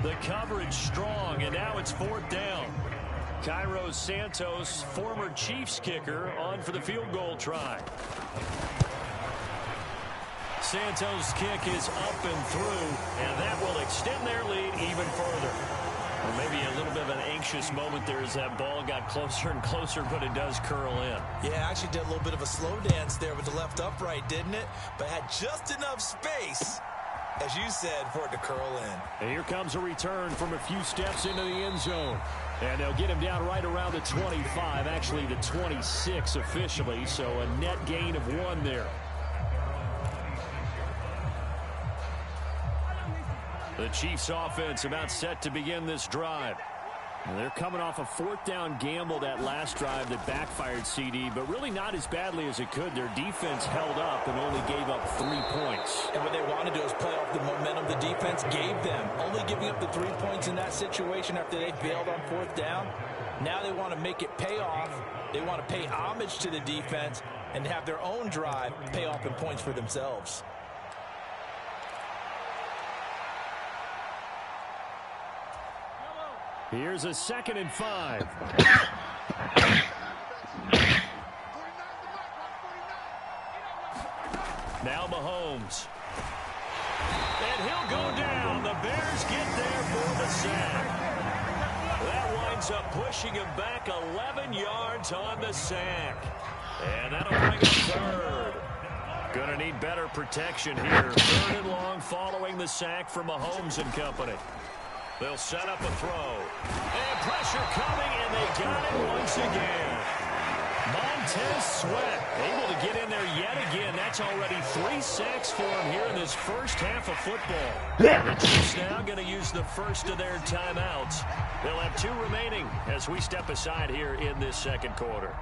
The coverage strong, and now it's 4th down. Cairo Santos, former Chiefs kicker, on for the field goal try. Santos' kick is up and through, and that will extend their lead even further. Or maybe a little bit of an anxious moment there as that ball got closer and closer, but it does curl in. Yeah, actually did a little bit of a slow dance there with the left upright, didn't it? But had just enough space, as you said, for it to curl in. And here comes a return from a few steps into the end zone. And they'll get him down right around the 25, actually the 26 officially, so a net gain of 1 there. The Chiefs offense about set to begin this drive. And they're coming off a 4th down gamble that last drive that backfired, CD, but really not as badly as it could. Their defense held up and only gave up 3 points. And what they want to do is play off the momentum the defense gave them. Only giving up the 3 points in that situation after they bailed on 4th down. Now they want to make it pay off. They want to pay homage to the defense and have their own drive pay off in points for themselves. Here's a 2nd and 5. Now Mahomes. And he'll go down. The Bears get there for the sack. That winds up pushing him back 11 yards on the sack. And that'll bring up 3rd. Going to need better protection here. 3rd and long following the sack from Mahomes and company. They'll set up a throw. And pressure coming, and they got it once again. Montez Sweat able to get in there yet again. That's already 3 sacks for him here in this first half of football. The Chiefs now going to use the first of their timeouts. They'll have 2 remaining as we step aside here in this 2nd quarter.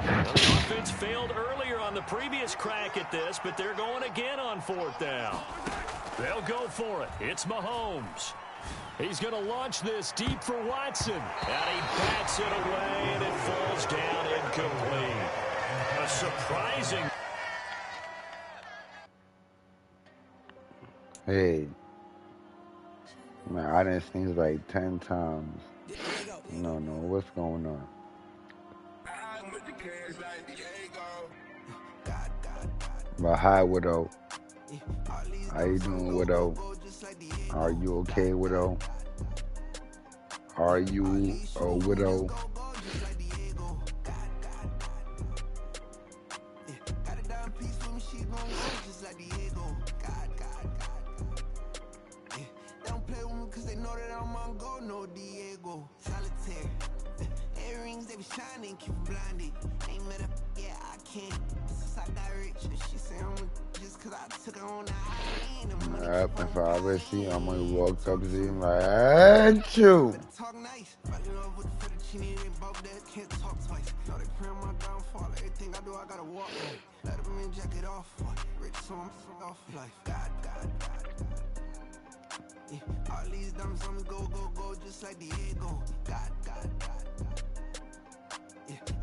The offense failed earlier on the previous crack at this, but they're going again on 4th down. They'll go for it. It's Mahomes. He's going to launch this deep for Watson. And he bats it away, and it falls down incomplete. A surprising... Hey. Man, I done seen this like 10 times. No, what's going on? But hi, Widow. How you doing, Widow? Are you okay, Widow? Are you a widow? If I ever see him, I'm gonna walk up to him like, achoo! All these dumps on me go just like Diego. God.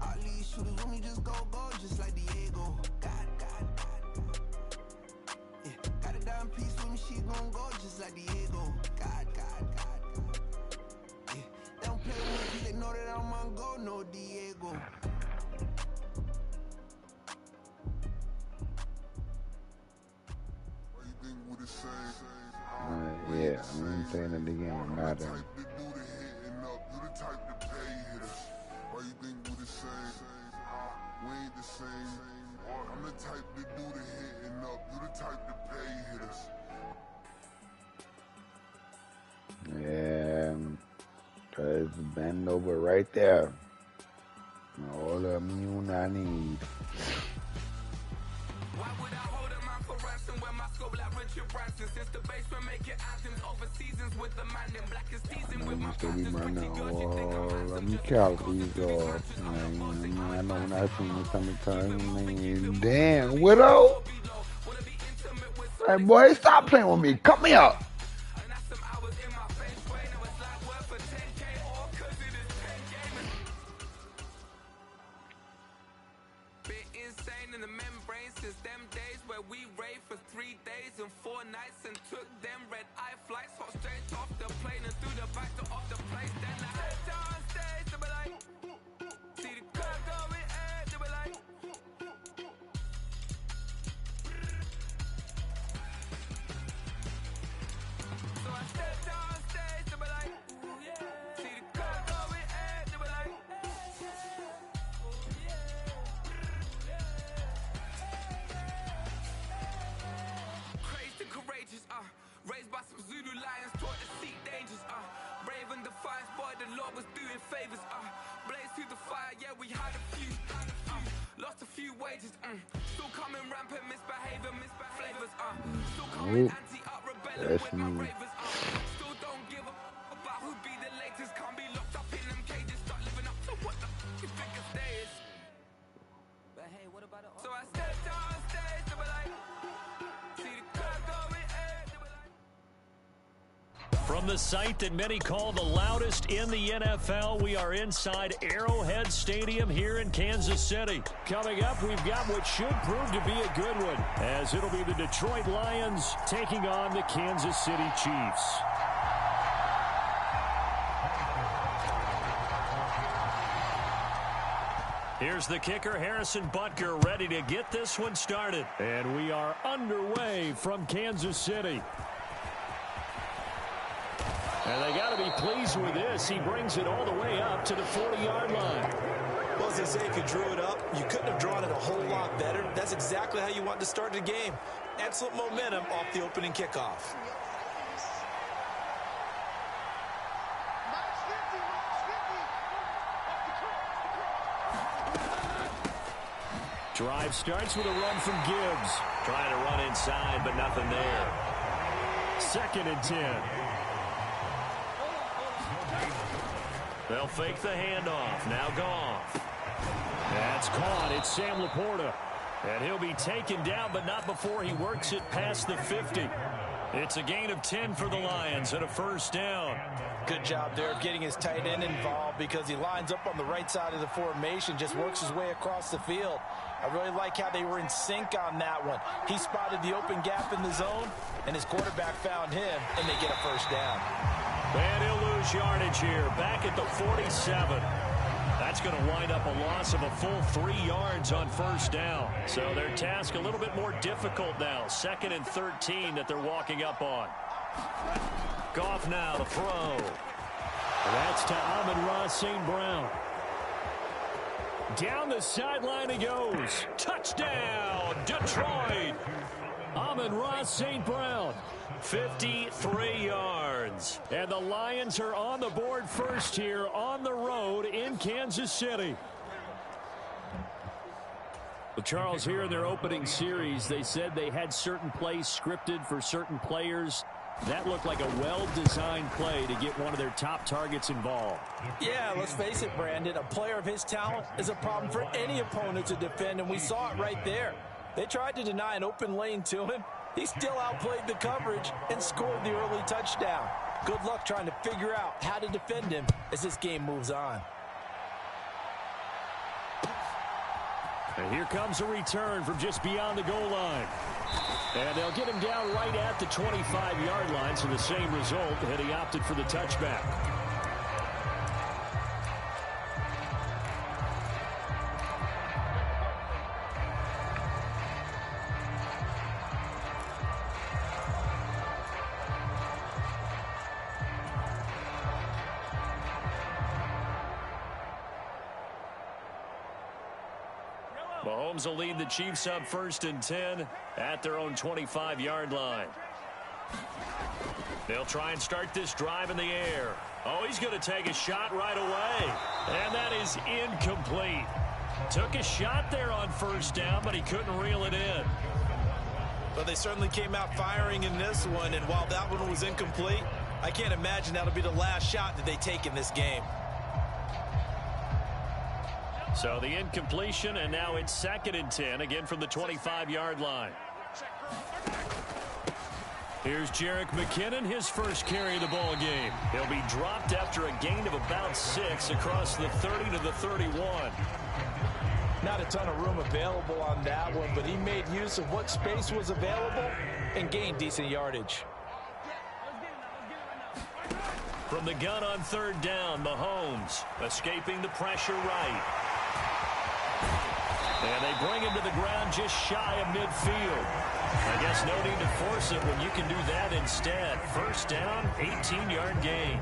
All these shooters on me just go just like Diego. God. Got a dime piece with me, she gon' go just like Diego. God. They don't play with me 'cause they know that I'm on go, no Diego. Yeah, I ain't saying it again, matter. I'm the type to do the hitting up, you the type to pay hitters. Yeah, cause bend over right there. All the immune I need. Why would I hold him out for wrestling when my scope like Richard Branson? Since the basement making items over seasons with the man in black is teasing with my cousins. Let me count these off, man. know when I seen the summertime, man. Damn, Widow. Hey, boy, stop playing with me. Cut me up. That's me. From the site that many call the loudest in the NFL, we are inside Arrowhead Stadium here in Kansas City. Coming up, we've got what should prove to be a good one, as it'll be the Detroit Lions taking on the Kansas City Chiefs. Here's the kicker, Harrison Butker, ready to get this one started. And we are underway from Kansas City. And they got to be pleased with this. He brings it all the way up to the 40-yard line. Well, as they say, if you drew it up, you couldn't have drawn it a whole lot better. That's exactly how you want to start the game. Excellent momentum off the opening kickoff. Drive starts with a run from Gibbs. Trying to run inside, but nothing there. 2nd and 10. They'll fake the handoff. Now Goff. That's caught. It's Sam Laporta. And he'll be taken down, but not before he works it past the 50. It's a gain of 10 for the Lions and a first down. Good job there of getting his tight end involved because he lines up on the right side of the formation, just works his way across the field. I really like how they were in sync on that one. He spotted the open gap in the zone, and his quarterback found him, and they get a first down. And he'll lose yardage here, back at the 47. That's going to wind up a loss of a full 3 yards on first down. So their task a little bit more difficult now. 2nd and 13 that they're walking up on. Goff now to throw. That's to Amon-Ra St. Brown. Down the sideline he goes. Touchdown, Detroit. Amon-Ra St. Brown. 53 yards. And the Lions are on the board first here on the road in Kansas City. Well, Charles, here in their opening series, they said they had certain plays scripted for certain players. That looked like a well-designed play to get one of their top targets involved. Yeah, let's face it, Brandon. A player of his talent is a problem for any opponent to defend, and we saw it right there. They tried to deny an open lane to him. He still outplayed the coverage and scored the early touchdown. Good luck trying to figure out how to defend him as this game moves on. And here comes a return from just beyond the goal line. And they'll get him down right at the 25-yard line, so the same result, and he opted for the touchback. Mahomes will lead the Chiefs up 1st and 10 at their own 25-yard line. They'll try and start this drive in the air. Oh, he's going to take a shot right away. And that is incomplete. Took a shot there on first down, but he couldn't reel it in. But they certainly came out firing in this one, and while that one was incomplete, I can't imagine that'll be the last shot that they take in this game. So the incompletion, and now it's 2nd and 10, again from the 25-yard line. Here's Jerick McKinnon, his first carry of the ball game. He'll be dropped after a gain of about 6 across the 30 to the 31. Not a ton of room available on that one, but he made use of what space was available and gained decent yardage. From the gun on 3rd down, Mahomes escaping the pressure right. And they bring him to the ground just shy of midfield. I guess no need to force it when you can do that instead. 1st down, 18-yard gain.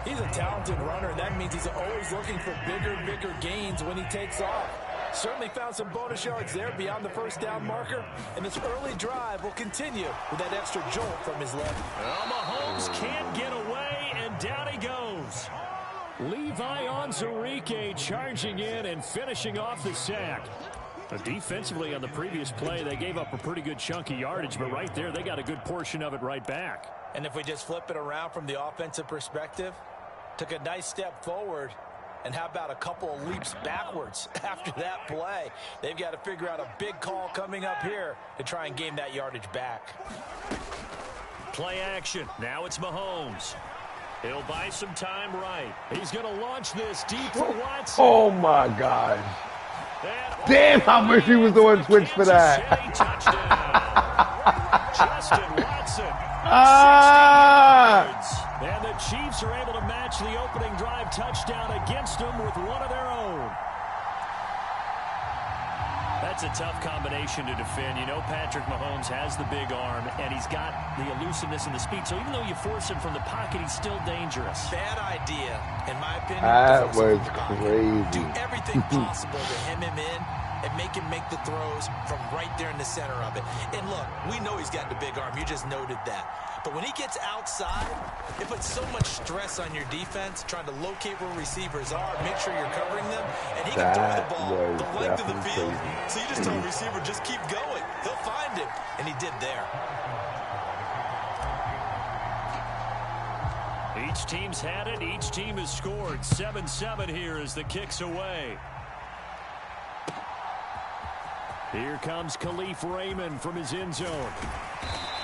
He's a talented runner, and that means he's always looking for bigger and bigger gains when he takes off. Certainly found some bonus yards there beyond the 1st down marker, and this early drive will continue with that extra jolt from his left. Well, Mahomes can't get away, and down he goes. Levi Onwuzurike charging in and finishing off the sack. Defensively on the previous play, they gave up a pretty good chunk of yardage, but right there, they got a good portion of it right back. And if we just flip it around from the offensive perspective, took a nice step forward, and how about a couple of leaps backwards after that play? They've got to figure out a big call coming up here to try and gain that yardage back. Play action. Now it's Mahomes. He'll buy some time right. He's going to launch this deep for Watson. Oh, my God. Damn, I wish he was the one switch for that. Justin Watson. And the Chiefs are able to match the opening drive touchdown against them with one of their own. That's a tough combination to defend. You know Patrick Mahomes has the big arm, and he's got the elusiveness and the speed. So even though you force him from the pocket, he's still dangerous. Bad idea, in my opinion. That was crazy. Do everything possible to hem him in and make him make the throws from right there in the center of it. And look, we know he's got the big arm. You just noted that. But when he gets outside, it puts so much stress on your defense, trying to locate where receivers are, make sure you're covering them, and he can throw the ball the length of the field. So you just tell the receiver, just keep going. He'll find him, and he did there. Each team's had it. Each team has scored. 7-7 here as the kick's away. Here comes Khalif Raymond from his end zone.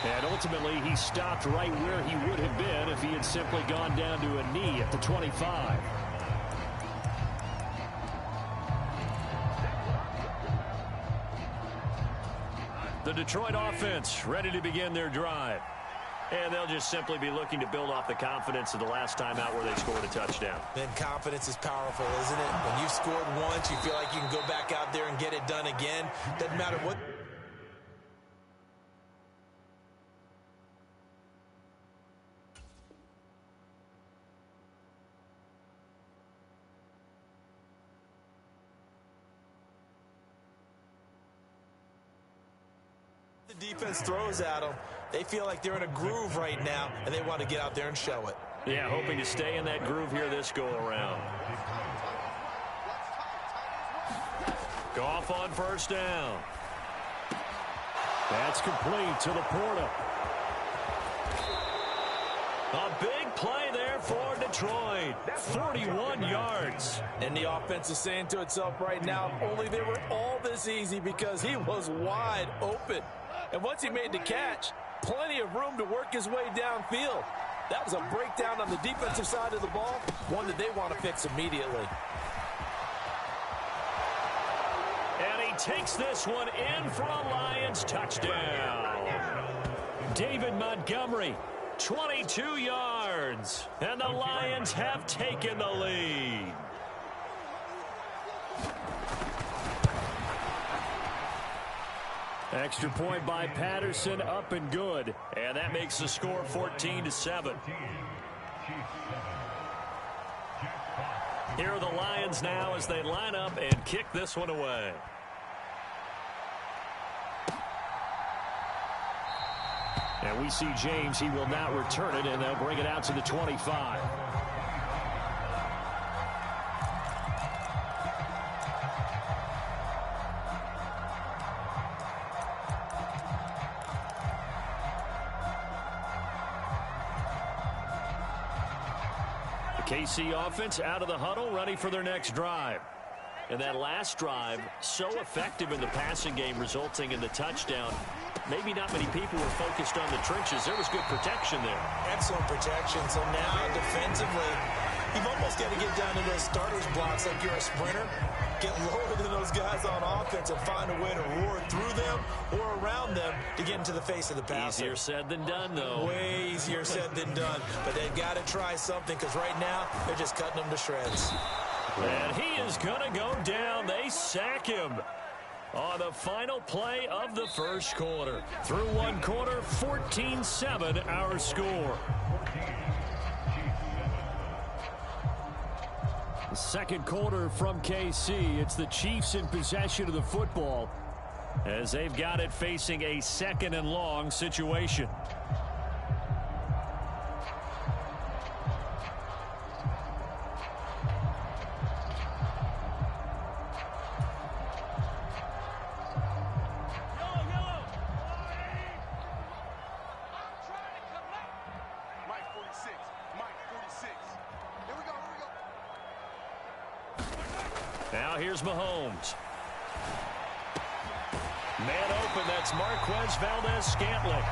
And ultimately, he stopped right where he would have been if he had simply gone down to a knee at the 25. The Detroit offense ready to begin their drive. And they'll just simply be looking to build off the confidence of the last time out where they scored a touchdown. Then confidence is powerful, isn't it? When you've scored once, you feel like you can go back out there and get it done again. Doesn't matter what. The defense throws at them. They feel like they're in a groove right now, and they want to get out there and show it. Yeah, hoping to stay in that groove here this go-around. Goff on 1st down. That's complete to Laporta. A big play there for Detroit. 41 yards. And the offense is saying to itself right now, only they were all this easy because he was wide open. And once he made the catch, plenty of room to work his way downfield. That was a breakdown on the defensive side of the ball, one that they want to fix immediately. And he takes this one in for a Lions touchdown. David Montgomery, 22 yards. And the Lions have taken the lead. Extra point by Patterson, up and good. And that makes the score 14-7. Here are the Lions now as they line up and kick this one away. And we see James. He will not return it, and they'll bring it out to the 25. KC offense out of the huddle, ready for their next drive. And that last drive, so effective in the passing game, resulting in the touchdown. Maybe not many people were focused on the trenches. There was good protection there. Excellent protection. So now, defensively, you've almost got to get down to those starters blocks like you're a sprinter. Get lower than those guys on offense and find a way to roar through them or around them to get into the face of the passer. Easier said than done, though. Way easier said than done. But they've got to try something because right now they're just cutting them to shreds. And he is going to go down. They sack him on the final play of the first quarter. Through one quarter, 14-7 our score. The second quarter from KC. It's the Chiefs in possession of the football as they've got it facing a second and long situation. Now here's Mahomes. Man open, that's Marquez Valdez-Scantling.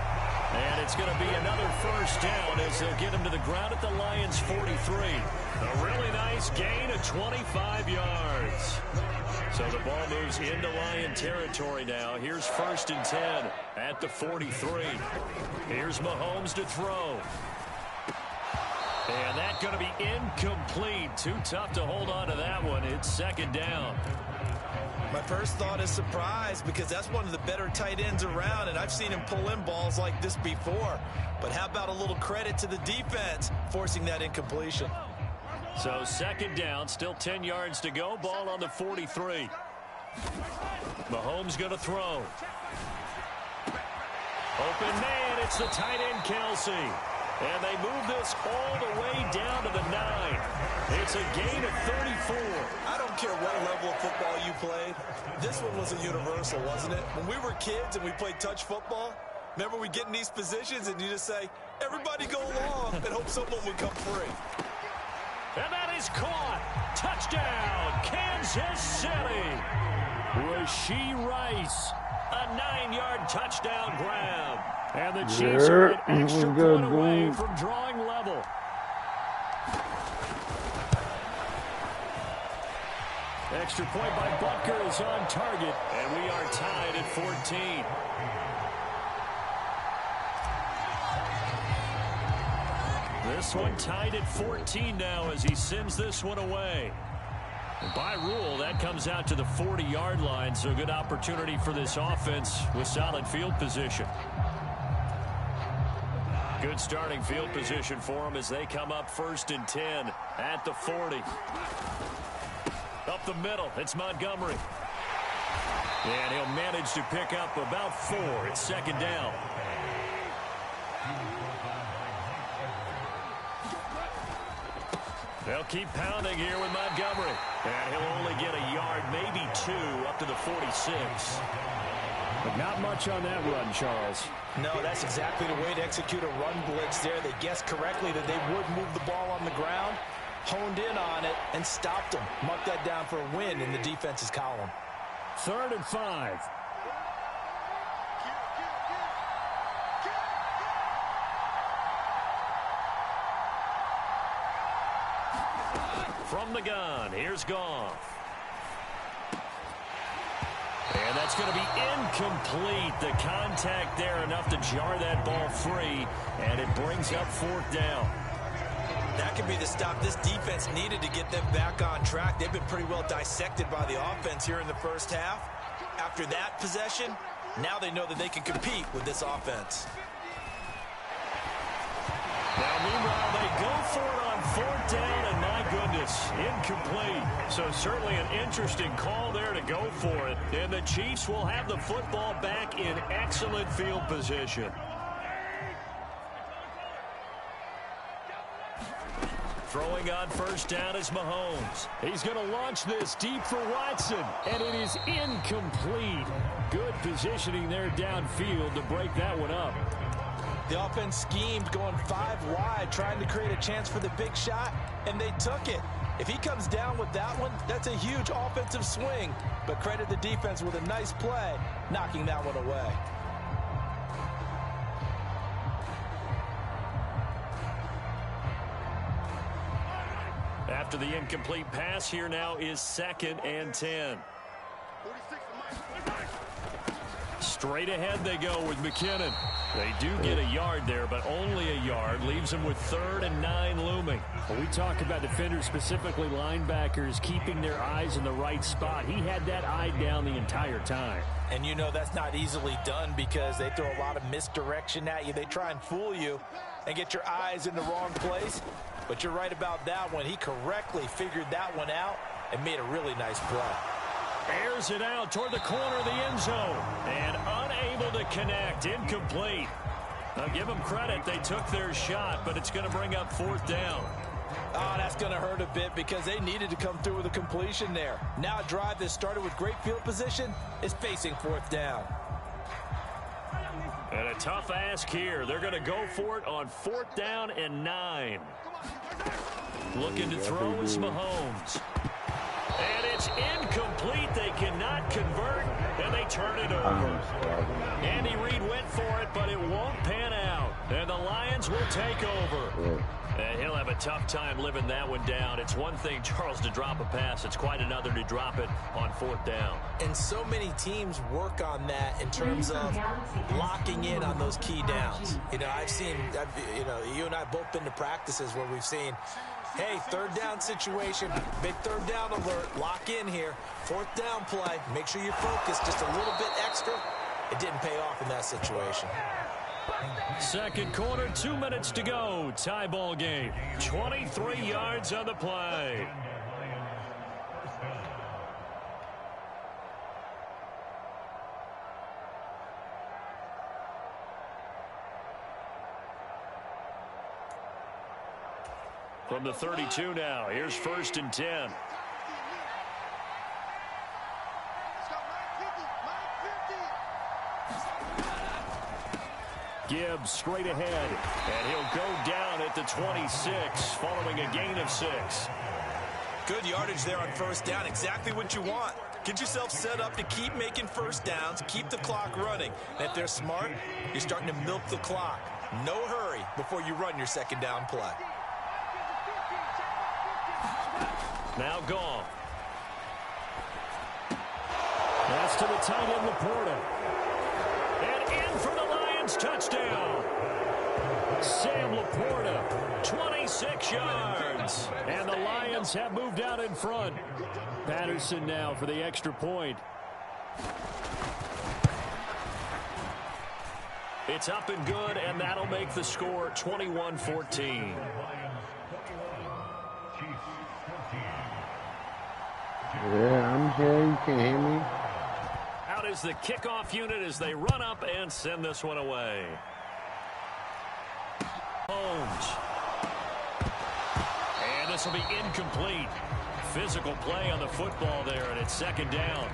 And it's going to be another first down as they'll get him to the ground at the Lions' 43. A really nice gain of 25 yards. So the ball moves into Lion territory now. Here's 1st and 10 at the 43. Here's Mahomes to throw. And that's going to be incomplete. Too tough to hold on to that one. It's 2nd down. My first thought is surprise because that's one of the better tight ends around, and I've seen him pull in balls like this before. But how about a little credit to the defense forcing that incompletion? So 2nd down, still 10 yards to go. Ball on the 43. Mahomes going to throw. Open man, it's the tight end Kelsey. And they move this all the way down to the 9. It's a gain of 34. I don't care what level of football you played. This one was a universal, wasn't it? When we were kids and we played touch football, remember we get in these positions and you just say, everybody go along and hope someone would come free. And that is caught. Touchdown, Kansas City. Rashee Rice, a 9-yard touchdown grab. And the Chiefs are an extra point away from drawing level. Extra point by Butker is on target, and we are tied at 14. This one tied at 14 now as he sends this one away. By rule, that comes out to the 40-yard line, so a good opportunity for this offense with solid field position. Good starting field position for them as they come up 1st and 10 at the 40. Up the middle, it's Montgomery. And he'll manage to pick up about 4. It's 2nd down. They'll keep pounding here with Montgomery. And he'll only get a yard, maybe 2, up to the 46. But not much on that run, Charles. No, that's exactly the way to execute a run blitz there. They guessed correctly that they would move the ball on the ground, honed in on it, and stopped them. Marked that down for a win in the defense's column. 3rd and 5. From the gun, here's Goff. And that's going to be incomplete. The contact there enough to jar that ball free, and it brings up 4th down. That could be the stop this defense needed to get them back on track. They've been pretty well dissected by the offense here in the first half. After that possession, now they know that they can compete with this offense. Now, meanwhile, they go for it on 4th down, and my goodness, incomplete. So certainly an interesting call there to go for it. And the Chiefs will have the football back in excellent field position. Throwing on 1st down is Mahomes. He's going to launch this deep for Watson, and it is incomplete. Good positioning there downfield to break that one up. The offense schemed going 5 wide, trying to create a chance for the big shot, and they took it. If he comes down with that one, that's a huge offensive swing. But credit the defense with a nice play, knocking that one away. After the incomplete pass, here now is 2nd and 10. Straight ahead they go with McKinnon. They do get a yard there, but only a yard. Leaves them with 3rd and 9 looming. Well, we talk about defenders, specifically linebackers, keeping their eyes in the right spot. He had that eye down the entire time. And you know that's not easily done because they throw a lot of misdirection at you. They try and fool you and get your eyes in the wrong place. But you're right about that one. He correctly figured that one out and made a really nice play. Airs it out toward the corner of the end zone. And unable to connect. Incomplete. Now give them credit. They took their shot, but it's going to bring up 4th down. Oh, that's going to hurt a bit because they needed to come through with a completion there. Now a drive that started with great field position is facing 4th down. And a tough ask here. They're going to go for it on 4th down and 9. Looking to throw is Mahomes. And it's incomplete. They cannot convert, and they turn it over. Andy Reid went for it, but it won't pan out. And the Lions will take over. And he'll have a tough time living that one down. It's one thing, Charles, to drop a pass. It's quite another to drop it on 4th down. And so many teams work on that in terms of locking in on those key downs. You know, you and I both been to practices where we've seen, hey, 3rd down situation, big 3rd down alert, lock in here, 4th down play, make sure you're focused just a little bit extra. It didn't pay off in that situation. Second quarter, 2 minutes to go. Tie ball game. 23 yards on the play. From the 32 now, here's 1st and 10. Gibbs straight ahead, and he'll go down at the 26 following a gain of 6. Good yardage there on 1st down, exactly what you want. Get yourself set up to keep making 1st downs, keep the clock running. And if they're smart, you're starting to milk the clock. No hurry before you run your 2nd down play. Now gone. That's to the tight end, Laporta. And in for the Lions touchdown. Sam Laporta, 26 yards. And the Lions have moved out in front. Patterson now for the extra point. It's up and good, and that'll make the score 21-14. Yeah, I'm here. You can hear me. Out is the kickoff unit as they run up and send this one away. Holmes. And this will be incomplete. Physical play on the football there, and it's 2nd down.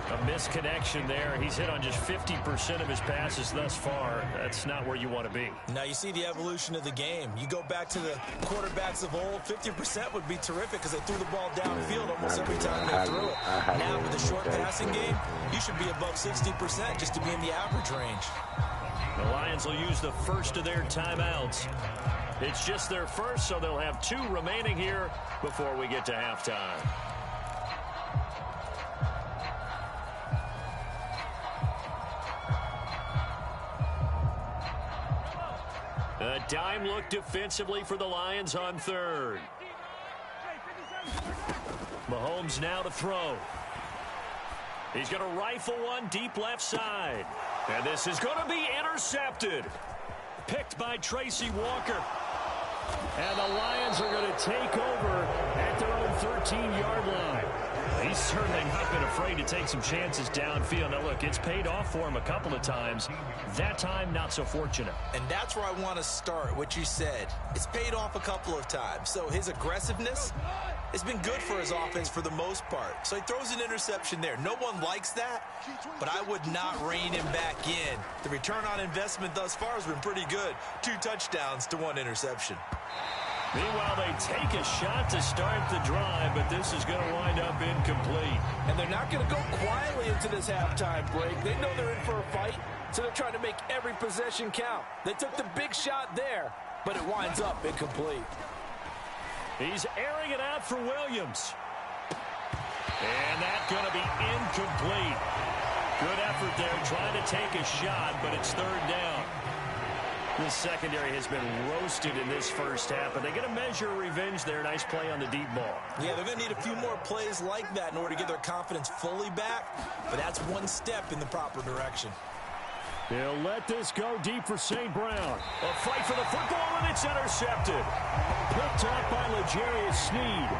A misconnection there. He's hit on just 50% of his passes thus far. That's not where you want to be. Now you see the evolution of the game. You go back to the quarterbacks of old, 50% would be terrific because they threw the ball downfield almost every time they threw it. Now with the short passing game, you should be above 60% just to be in the average range. The Lions will use the first of their timeouts. It's just their first, so they'll have 2 remaining here before we get to halftime. A dime look defensively for the Lions on 3rd. Mahomes now to throw. He's going to rifle one deep left side. And this is going to be intercepted. Picked by Tracy Walker. And the Lions are going to take over at their own 13-yard line. He's certainly not been afraid to take some chances downfield. Now, look, it's paid off for him a couple of times. That time, not so fortunate. And that's where I want to start, what you said. It's paid off a couple of times. So his aggressiveness has been good for his offense for the most part. So he throws an interception there. No one likes that, but I would not rein him back in. The return on investment thus far has been pretty good. 2 touchdowns to 1 interception. Meanwhile, they take a shot to start the drive, but this is going to wind up incomplete. And they're not going to go quietly into this halftime break. They know they're in for a fight, so they're trying to make every possession count. They took the big shot there, but it winds up incomplete. He's airing it out for Williams. And that's going to be incomplete. Good effort there trying to take a shot, but it's third down. The secondary has been roasted in this first half, but they're going to measure revenge there. Nice play on the deep ball. Yeah, they're going to need a few more plays like that in order to get their confidence fully back, but that's one step in the proper direction. They'll let this go deep for St. Brown. A fight for the football, and it's intercepted. Picked up by L'Jarius Sneed.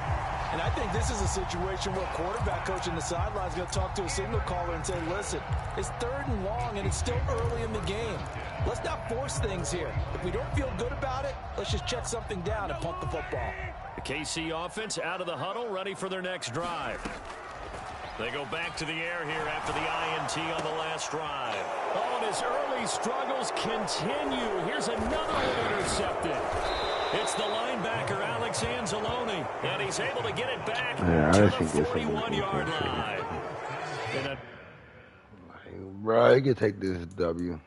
And I think this is a situation where quarterback coach in the sideline is going to talk to a signal caller and say, listen, it's third and long, and it's still early in the game. Let's not force things here. If we don't feel good about it, let's just check something down and punt the football. The KC offense out of the huddle, ready for their next drive. They go back to the air here after the INT on the last drive. Oh, and his early struggles continue. Here's another one intercepted. It's the linebacker, Alex Anzalone, and he's able to get it back to the 41-yard line. Bro, you can take this W.